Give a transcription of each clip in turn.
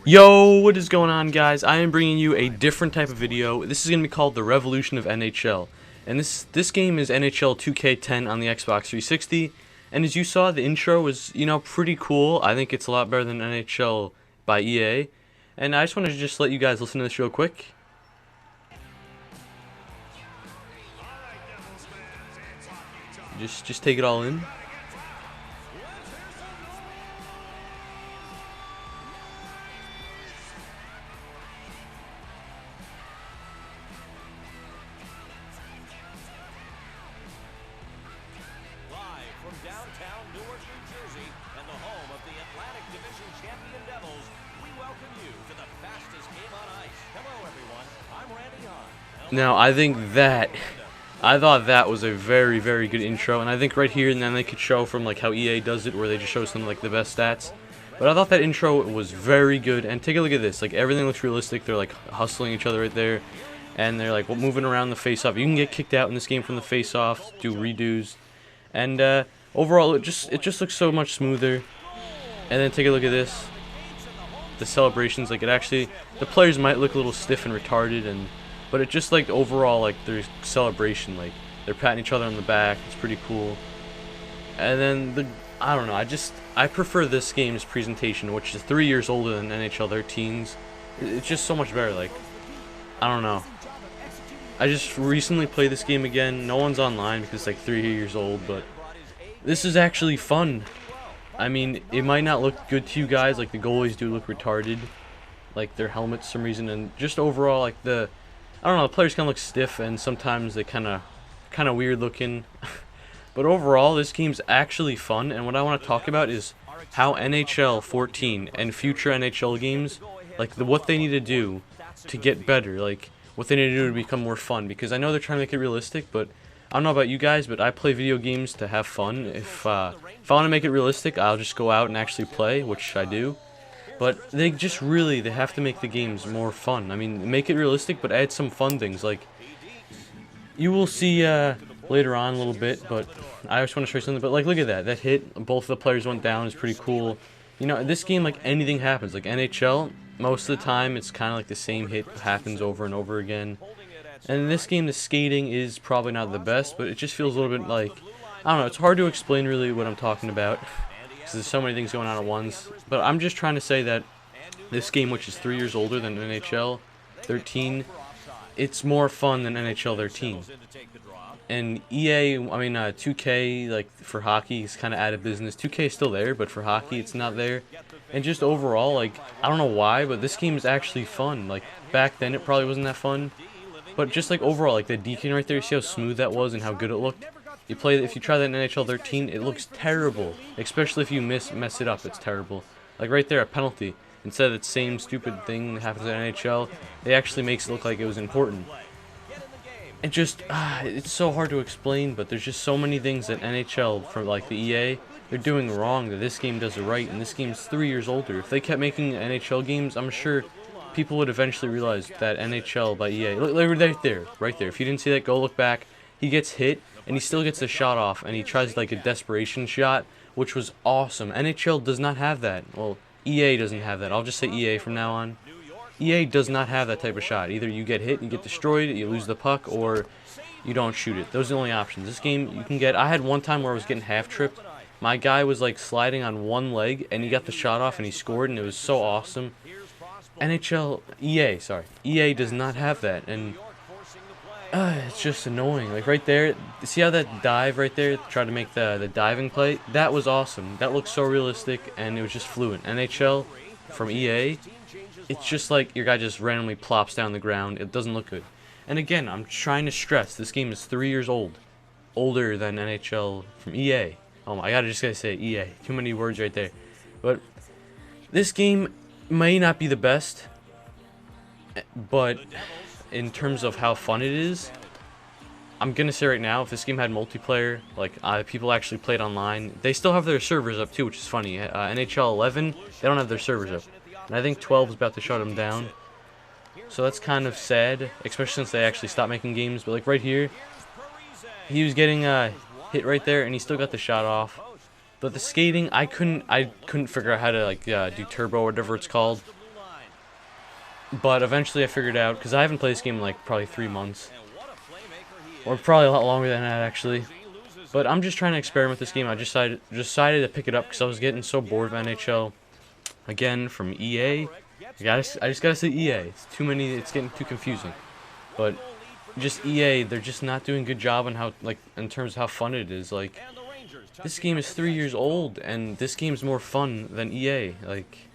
Yo, what is going on, guys? I am bringing you a different type of video. This is going to be called the Revolution of NHL. And this game is NHL 2K10 on the Xbox 360. And as you saw, the intro was, pretty cool. I think it's a lot better than NHL by EA. And I just wanted to just let you guys listen to this real quick. Just take it all in. From downtown Newark, New Jersey, and the home of the Atlantic Division champion Devils, we welcome you to the fastest game on ice. Hello, everyone. I'm Randy Hahn. Now, I thought that was a very, very good intro, and I think right here and then they could show from like how EA does it, where they just show some like the best stats. But I thought that intro was very good, and take a look at this. Like, everything looks realistic. They're like hustling each other right there, and they're like moving around the face-off. You can get kicked out in this game from the face-off, do redos. And overall, it just looks so much smoother. And then take a look at this. The celebrations, like the players might look a little stiff and retarded, but it just like overall, like their celebration, like they're patting each other on the back. It's pretty cool. And then I don't know. I prefer this game's presentation, which is 3 years older than NHL 13's. It's just so much better. Like, I don't know. I just recently played this game again. No one's online because it's like 3 years old, but this is actually fun. I mean, it might not look good to you guys, like the goalies do look retarded, like their helmets for some reason, and just overall, like I don't know, the players kind of look stiff, and sometimes they kind of weird looking. But overall, this game's actually fun, and what I want to talk about is how NHL 14 and future NHL games, like what they need to do to get better, like what they need to do to become more fun, because I know they're trying to make it realistic, but I don't know about you guys, but I play video games to have fun. If I want to make it realistic, I'll just go out and actually play, which I do. But they have to make the games more fun. I mean, make it realistic, but add some fun things. Like, you will see later on a little bit, but I just want to show you something. But like, look at that hit. Both the players went down. Is pretty cool. You know, this game, like, anything happens. Like NHL, most of the time, it's kind of like the same hit happens over and over again. And in this game, the skating is probably not the best, but it just feels a little bit like, I don't know, it's hard to explain really what I'm talking about, because there's so many things going on at once. But I'm just trying to say that this game, which is 3 years older than NHL 13, it's more fun than NHL 13. And EA, 2K, like, for hockey, is kind of out of business. 2K is still there, but for hockey, it's not there. And just overall, like, I don't know why, but this game is actually fun. Like, back then, it probably wasn't that fun. But just like overall, like the deking right there, you see how smooth that was and how good it looked? If you try that in NHL 13, it looks terrible. Especially if you mess it up, it's terrible. Like right there, a penalty. Instead of that same stupid thing that happens in NHL, it actually makes it look like it was important. It just, it's so hard to explain, but there's just so many things that NHL, from like the EA, they're doing wrong that this game does it right, and this game's 3 years older. If they kept making NHL games, I'm sure people would eventually realize that NHL by EA. Look right there. If you didn't see that, go look back. He gets hit, and he still gets the shot off, and he tries like a desperation shot, which was awesome. NHL does not have that. Well, EA doesn't have that. I'll just say EA from now on. EA does not have that type of shot. Either you get hit, you get destroyed, you lose the puck, or you don't shoot it. Those are the only options. This game, you can get... I had one time where I was getting half-tripped. My guy was like sliding on one leg, and he got the shot off, and he scored, and it was so awesome. EA does not have that, and it's just annoying. Like right there, see how that dive right there, tried to make the diving play? That was awesome. That looked so realistic, and it was just fluent. NHL from EA, it's just like your guy just randomly plops down the ground. It doesn't look good. And again, I'm trying to stress, this game is 3 years old. Older than NHL from EA. Oh my god, I just gotta say EA. Too many words right there. But this game may not be the best, but in terms of how fun it is, I'm gonna say right now, if this game had multiplayer, like people actually played online, they still have their servers up too, which is funny. NHL 11, they don't have their servers up, and I think 12 is about to shut them down. So that's kind of sad, especially since they actually stopped making games. But like right here, he was getting hit right there, and he still got the shot off. But the skating, I couldn't figure out how to like do turbo or whatever it's called. But eventually I figured out, because I haven't played this game in like probably 3 months, or probably a lot longer than that actually. But I'm just trying to experiment with this game. I decided to pick it up because I was getting so bored of NHL again from EA. I just gotta say EA. It's too many. It's getting too confusing. But just EA, they're just not doing a good job on how, like, in terms of how fun it is. Like, this game is 3 years old, and this game's more fun than EA. Like,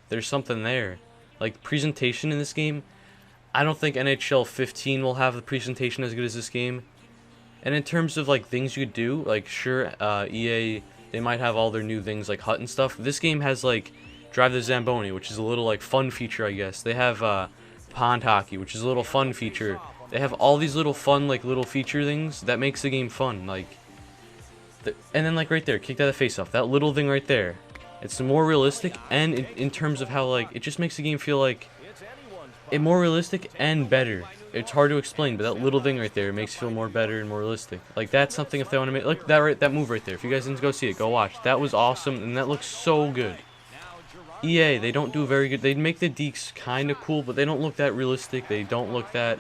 there's something there. Like, presentation in this game, I don't think NHL 15 will have the presentation as good as this game. And in terms of, like, things you could do, like, sure, EA, they might have all their new things, like hut and stuff. This game has, like, Drive the Zamboni, which is a little, like, fun feature, I guess. They have, pond hockey, which is a little fun feature. They have all these little fun, like, little feature things that makes the game fun, like, and then, like, right there, kicked out of the face-off, that little thing right there. It's more realistic, and in terms of how, like, it just makes the game feel like it more realistic and better. It's hard to explain, but that little thing right there makes it feel more better and more realistic. Like, that's something if they want to make, like, that move right there. If you guys didn't go see it, go watch. That was awesome, and that looks so good. EA, they don't do very good. They make the dekes kind of cool, but they don't look that realistic. They don't look that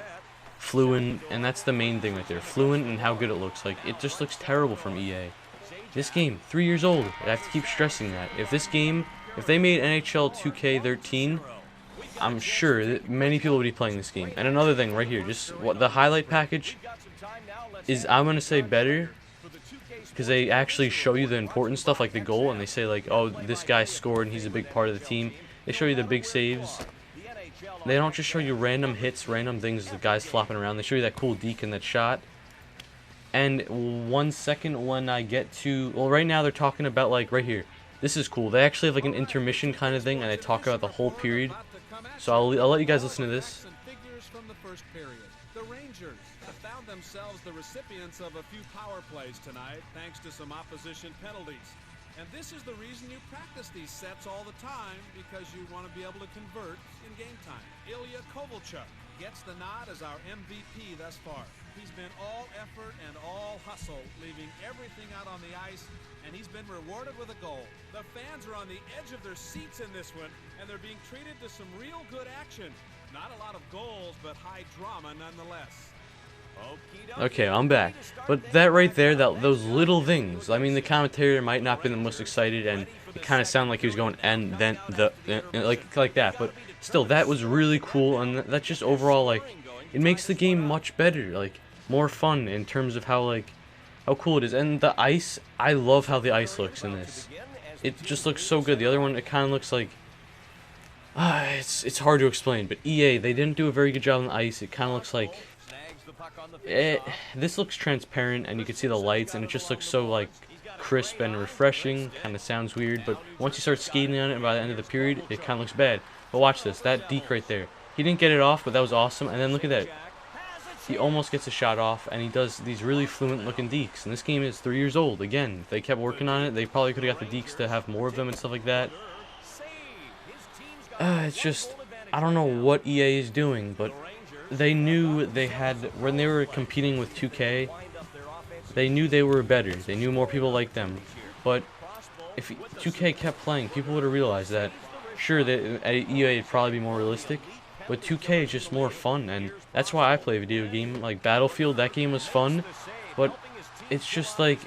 fluent, and that's the main thing right there. Fluent and how good it looks. Like, it just looks terrible from EA. This game, 3 years old. I have to keep stressing that. If they made NHL 2K13, I'm sure that many people would be playing this game. And another thing right here, just what the highlight package is, I'm going to say better, because they actually show you the important stuff like the goal, and they say like, oh, this guy scored and he's a big part of the team. They show you the big saves. They don't just show you random hits, random things, the guys flopping around. They show you that cool deke and that shot. And 1 second when I get to, well, right now they're talking about, like, right here. This is cool. They actually have like an intermission kind of thing, and they talk about the whole period. So I'll let you guys listen to this. The Rangers have found themselves the recipients of a few power plays tonight, thanks to some opposition penalties. And this is the reason you practice these sets all the time, because you want to be able to convert in game time. Ilya Kovalchuk gets the nod as our MVP thus far. He's been all effort and all hustle, leaving everything out on the ice, and he's been rewarded with a goal. The fans are on the edge of their seats in this one, and they're being treated to some real good action. Not a lot of goals, but high drama nonetheless. Okay, I'm back. But that right there, those little things. I mean, the commentator might not have been the most excited, and it kind of sounded like he was going and then like that. But still, that was really cool, and that's just overall, like, it makes the game much better, like, more fun in terms of how cool it is. And the ice, I love how the ice looks in this. It just looks so good. The other one, it kind of looks like, it's hard to explain. But EA, they didn't do a very good job on the ice. It kind of looks like, this looks transparent, and you can see the lights, and it just looks so, like, crisp and refreshing. Kind of sounds weird, but once you start skating on it, and by the end of the period, it kind of looks bad. But watch this, that deke right there. He didn't get it off, but that was awesome. And then look at that. He almost gets a shot off, and he does these really fluent-looking dekes. And this game is 3 years old. Again, if they kept working on it, they probably could have got the dekes to have more of them and stuff like that. It's just, I don't know what EA is doing, but they knew they had, when they were competing with 2K, they knew they were better. They knew more people liked them. But if 2K kept playing, people would have realized that, sure, that EA would probably be more realistic, but 2K is just more fun, and that's why I play a video game. Like Battlefield, that game was fun, but it's just like,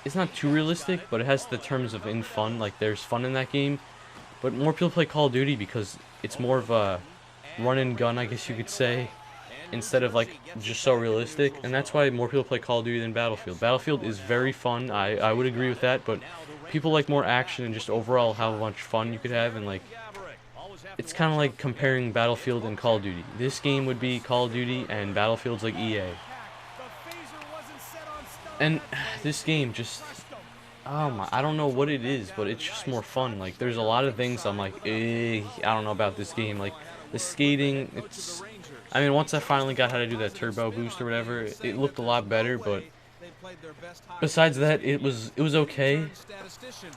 it's not too realistic, but it has the terms of in fun, like there's fun in that game. But more people play Call of Duty because it's more of a run and gun, I guess you could say, instead of like just so realistic, and that's why more people play Call of Duty than Battlefield. Battlefield is very fun, I would agree with that, but people like more action and just overall how much fun you could have, and like, it's kind of like comparing Battlefield and Call of Duty. This game would be Call of Duty, and Battlefield's like EA. And this game just, oh my, I don't know what it is, but it's just more fun. Like, there's a lot of things I'm like, I don't know about this game. Like, the skating, it's, I mean, once I finally got how to do that turbo boost or whatever, it looked a lot better, but besides that, it was okay.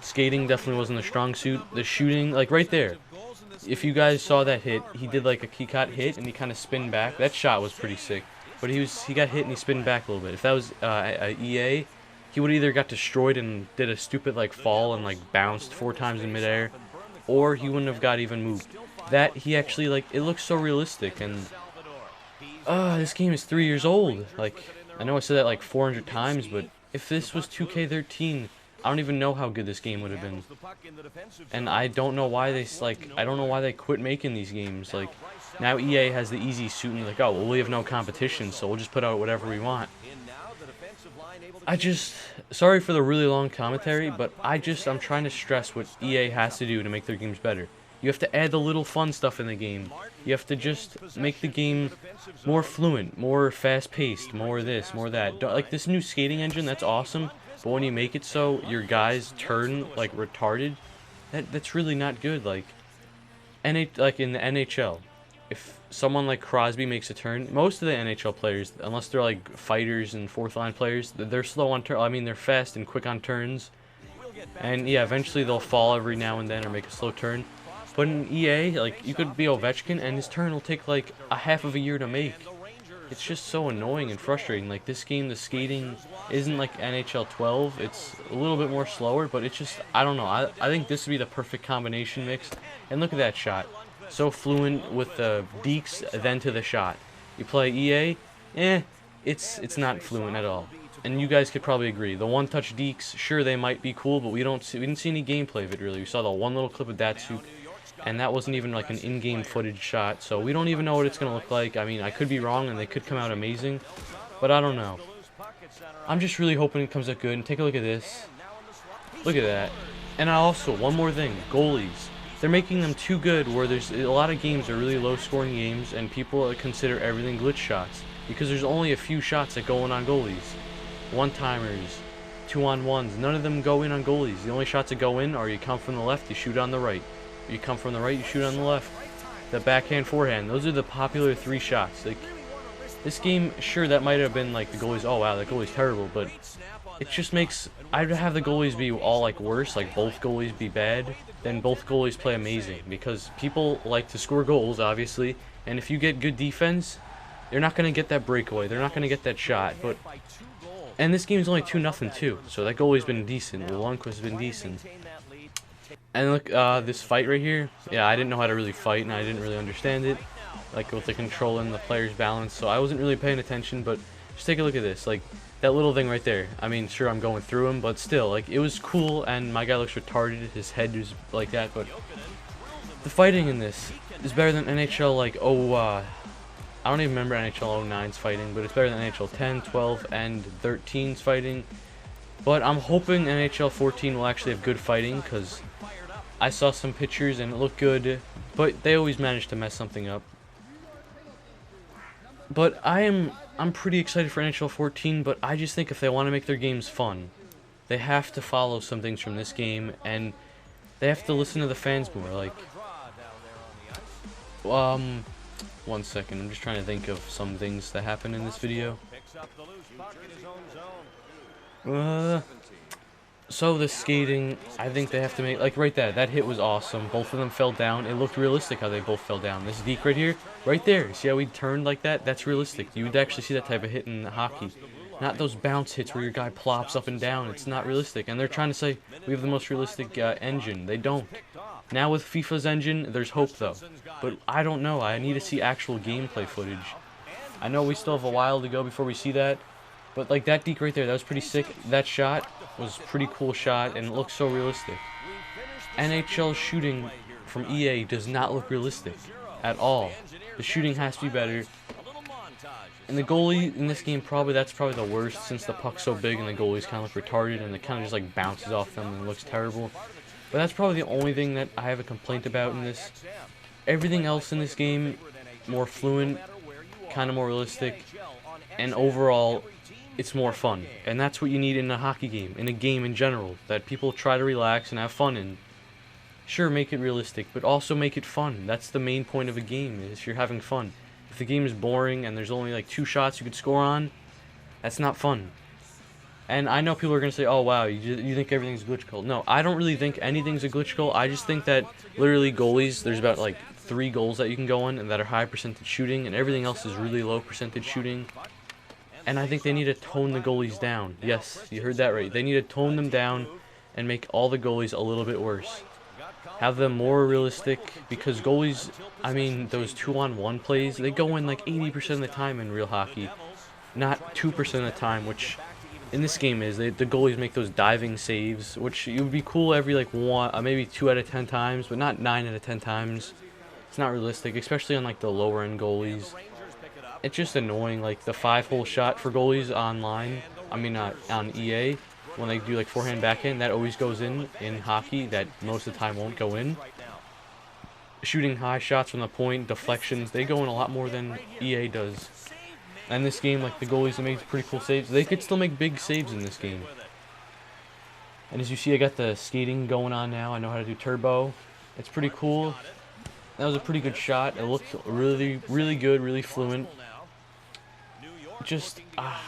Skating definitely wasn't a strong suit. The shooting, like right there, if you guys saw that hit, he did like he got hit and he kind of spinned back. That shot was pretty sick, but he got hit and he spinned back a little bit. If that was EA, he would either got destroyed and did a stupid like fall and like bounced 4 times in midair, or he wouldn't have got even moved. that he actually, like, it looks so realistic. And this game is 3 years old. Like, I know I said that like 400 times, but if this was 2K13, I don't even know how good this game would have been. And I don't know why I don't know why they quit making these games. Like, now EA has the easy suit and like, oh, well, we have no competition, so we'll just put out whatever we want. Sorry for the really long commentary, but I'm trying to stress what EA has to do to make their games better. You have to add the little fun stuff in the game. You have to just make the game more fluent, more fast-paced, more this, more that. Like this new skating engine, that's awesome, but when you make it so your guys turn like retarded, that's really not good. Like in the NHL, if someone like Crosby makes a turn, most of the NHL players, unless they're like fighters and fourth line players, they're slow on turn. I mean, they're fast and quick on turns, and yeah, eventually they'll fall every now and then or make a slow turn. But in EA, like, you could be Ovechkin and his turn will take like a half of a year to make. It's just so annoying and frustrating. Like, this game, the skating isn't like NHL 12. It's a little bit more slower, but it's just, I don't know. I think this would be the perfect combination mix. And look at that shot. So fluent with the dekes, then to the shot. You play EA, it's not fluent at all. And you guys could probably agree. The one-touch dekes, sure, they might be cool, but we didn't see any gameplay of it, really. We saw the one little clip of Datsuk, and that wasn't even like an in-game footage shot, so we don't even know what it's going to look like. I mean, I could be wrong, and they could come out amazing, but I don't know. I'm just really hoping it comes out good, and take a look at this. Look at that. And also, one more thing, goalies. They're making them too good, where there's a lot of games are really low-scoring games, and people consider everything glitch shots, because there's only a few shots that go in on goalies. One-timers, 2-on-1s, none of them go in on goalies. The only shots that go in are you come from the left, you shoot on the right. You come from the right, you shoot on the left. The backhand, forehand, those are the popular 3 shots. Like, this game, sure, that might have been like the goalies, oh wow, that goalie's terrible, but it just makes, I'd have the goalies be all like worse, like both goalies be bad, then both goalies play amazing, because people like to score goals, obviously, and if you get good defense, they're not going to get that breakaway, they're not going to get that shot, but, and this game's only 2-0 too, so that goalie's been decent, Lundqvist has been decent. And look, this fight right here, yeah, I didn't know how to really fight, and I didn't really understand it, like with the control and the player's balance, so I wasn't really paying attention, but just take a look at this, like, that little thing right there. I mean, sure, I'm going through him, but still, like, it was cool, and my guy looks retarded, his head is like that, but the fighting in this is better than NHL, like, I don't even remember NHL 09's fighting, but it's better than NHL 10, 12, and 13's fighting, but I'm hoping NHL 14 will actually have good fighting, because I saw some pictures and it looked good, but they always manage to mess something up. But I'm pretty excited for NHL 14, but I just think if they want to make their games fun, they have to follow some things from this game, and they have to listen to the fans more. Like, 1 second, I'm just trying to think of some things that happened in this video. So the skating, I think they have to make, like right there, that hit was awesome. Both of them fell down. It looked realistic how they both fell down. This deke right here, right there. See how he turned like that? That's realistic. You would actually see that type of hit in hockey. Not those bounce hits where your guy plops up and down. It's not realistic. And they're trying to say we have the most realistic engine. They don't. Now with FIFA's engine, there's hope though. But I don't know. I need to see actual gameplay footage. I know we still have a while to go before we see that. But like that deke right there, that was pretty sick. That shot was a pretty cool shot, and it looks so realistic. NHL shooting from EA does not look realistic at all. The shooting has to be better. And the goalie in this game, that's probably the worst, since the puck's so big and the goalie's kind of look retarded and it kind of just like bounces off them and looks terrible. But that's probably the only thing that I have a complaint about in this. Everything else in this game, more fluent, kind of more realistic, and overall, it's more fun. And that's what you need in a hockey game, in a game in general, that people try to relax and have fun in. Sure, make it realistic, but also make it fun. That's the main point of a game, is you're having fun. If the game is boring and there's only like 2 shots you could score on, that's not fun. And I know people are going to say, oh wow, you think everything's glitch goal. No, I don't really think anything's a glitch goal. I just think that literally goalies, there's about like 3 goals that you can go on and that are high percentage shooting, and everything else is really low percentage shooting. And I think they need to tone the goalies down. Yes, you heard that right. They need to tone them down and make all the goalies a little bit worse. have them more realistic, because goalies, I mean, those 2-on-1 plays, they go in like 80% of the time in real hockey, not 2% of the time, which in this game is the goalies make those diving saves, which it would be cool every like maybe 2 out of 10 times, but not 9 out of 10 times. It's not realistic, especially on like the lower end goalies. It's just annoying, like the 5-hole shot for goalies online. I mean, on EA, when they do like forehand backhand, that always goes in hockey. That most of the time won't go in. Shooting high shots from the point, deflections, they go in a lot more than EA does. And this game, like the goalies that make pretty cool saves, they could still make big saves in this game. And as you see, I got the skating going on now. I know how to do turbo. It's pretty cool. That was a pretty good shot. It looked really, really good, really fluent. Just,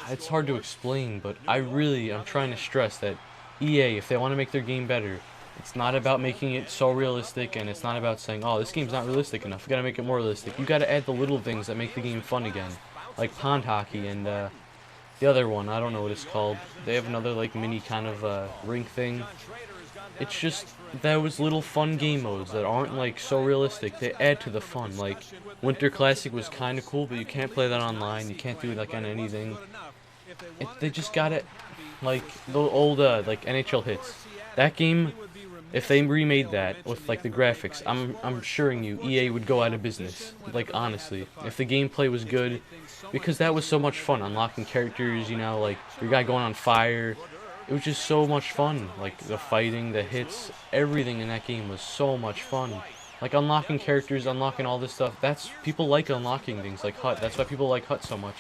it's hard to explain, but I'm trying to stress that EA, if they want to make their game better, it's not about making it so realistic, and it's not about saying, oh, this game's not realistic enough, we gotta make it more realistic. You gotta add the little things that make the game fun again, like pond hockey and the other one, I don't know what it's called. They have another like mini kind of rink thing. It's just those little fun game modes that aren't like so realistic. They add to the fun. Like Winter Classic was kind of cool, but you can't play that online. You can't do it like on anything. They just got it like the old like NHL hits. That game, if they remade that with like the graphics, I'm assuring you EA would go out of business. Like honestly, if the gameplay was good, because that was so much fun. Unlocking characters, you know, like your guy going on fire. It was just so much fun. Like the fighting, the hits, everything in that game was so much fun. Like unlocking characters, unlocking all this stuff. That's people like unlocking things like Hut. That's why people like Hut so much,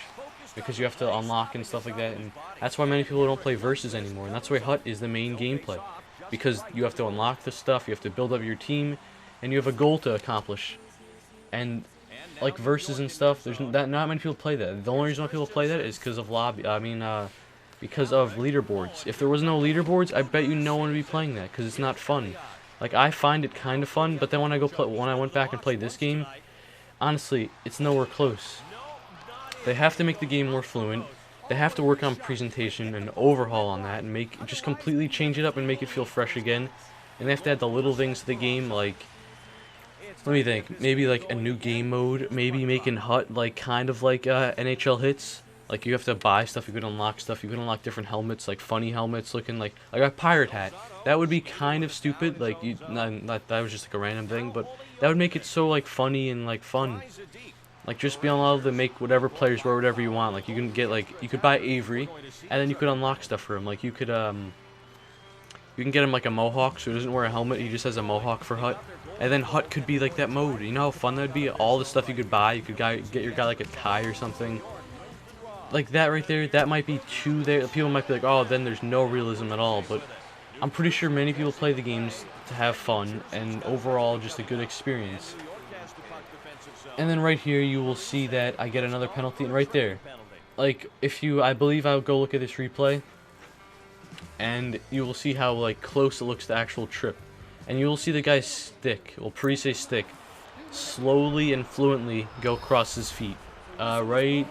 because you have to unlock and stuff like that. And that's why many people don't play Versus anymore. And that's why Hut is the main gameplay, because you have to unlock the stuff, you have to build up your team, and you have a goal to accomplish. And like Versus and stuff, there's not many people play that. The only reason why people play that is because of because of leaderboards. If there was no leaderboards, I bet you no one would be playing that, because it's not fun. Like I find it kind of fun, but then when I went back and played this game, honestly, it's nowhere close. They have to make the game more fluent. They have to work on presentation and overhaul on that, and just completely change it up and make it feel fresh again. And they have to add the little things to the game, like, let me think, maybe like a new game mode, maybe making Hut like kind of like NHL hits. Like you have to buy stuff, you could unlock stuff, you could unlock different helmets, like funny helmets looking like a pirate hat. That would be kind of stupid, like that was just like a random thing, but that would make it so like funny and like fun. Like just be allowed to make whatever players wear whatever you want. Like you can get you could buy Avery, and then you could unlock stuff for him. Like you can get him like a mohawk, so he doesn't wear a helmet, he just has a mohawk for Hut. And then Hut could be like that mode. You know how fun that would be? All the stuff you could buy, you could get your guy like a tie or something. Like that right there, that might be too there. People might be like, oh, then there's no realism at all. But I'm pretty sure many people play the games to have fun and overall just a good experience. And then right here you will see that I get another penalty, and right there, like I believe I'll go look at this replay, and you will see how like close it looks to actual trip, and you will see the guy's stick, well Parise stick, slowly and fluently go across his feet, right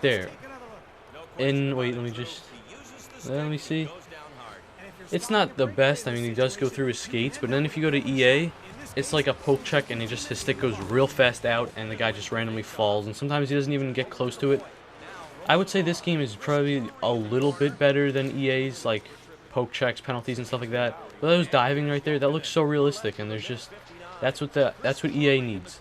there. And wait, let me see. It's not the best. I mean, he does go through his skates, but then if you go to EA, it's like a poke check, and his stick goes real fast out, and the guy just randomly falls, and sometimes he doesn't even get close to it. I would say this game is probably a little bit better than EA's, like poke checks, penalties, and stuff like that. But those diving right there, that looks so realistic, and that's what EA needs.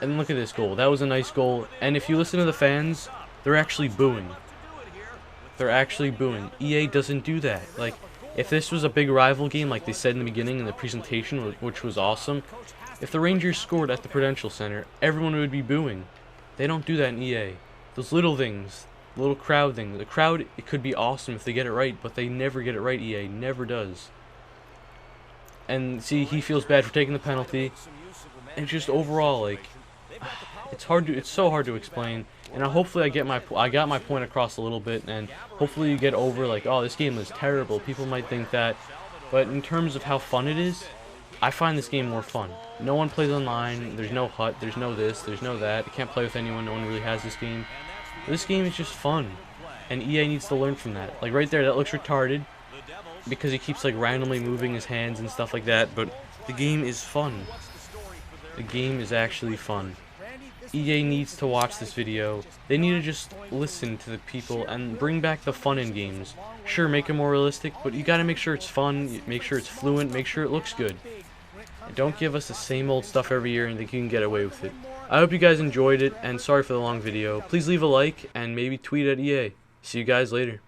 And look at this goal. That was a nice goal. And if you listen to the fans, they're actually booing. They're actually booing. EA doesn't do that. Like, if this was a big rival game, like they said in the beginning in the presentation, which was awesome, if the Rangers scored at the Prudential Center, everyone would be booing. They don't do that in EA. Those little things, little crowd things. The crowd, it could be awesome if they get it right, but they never get it right. EA never does. And see, he feels bad for taking the penalty. And just overall, like, it's so hard to explain. And hopefully I got my point across a little bit, and hopefully you get over like, oh, this game is terrible. People might think that, but in terms of how fun it is, I find this game more fun. No one plays online. There's no Hut. There's no this. There's no that. You can't play with anyone. No one really has this game. This game is just fun, and EA needs to learn from that. Like right there, that looks retarded. because he keeps like randomly moving his hands and stuff like that, but the game is fun. The game is actually fun. EA needs to watch this video. They need to just listen to the people and bring back the fun in games. Sure, make it more realistic, but you gotta make sure it's fun, make sure it's fluent, make sure it looks good. And don't give us the same old stuff every year and think you can get away with it. I hope you guys enjoyed it, and sorry for the long video. Please leave a like and maybe tweet at EA. See you guys later.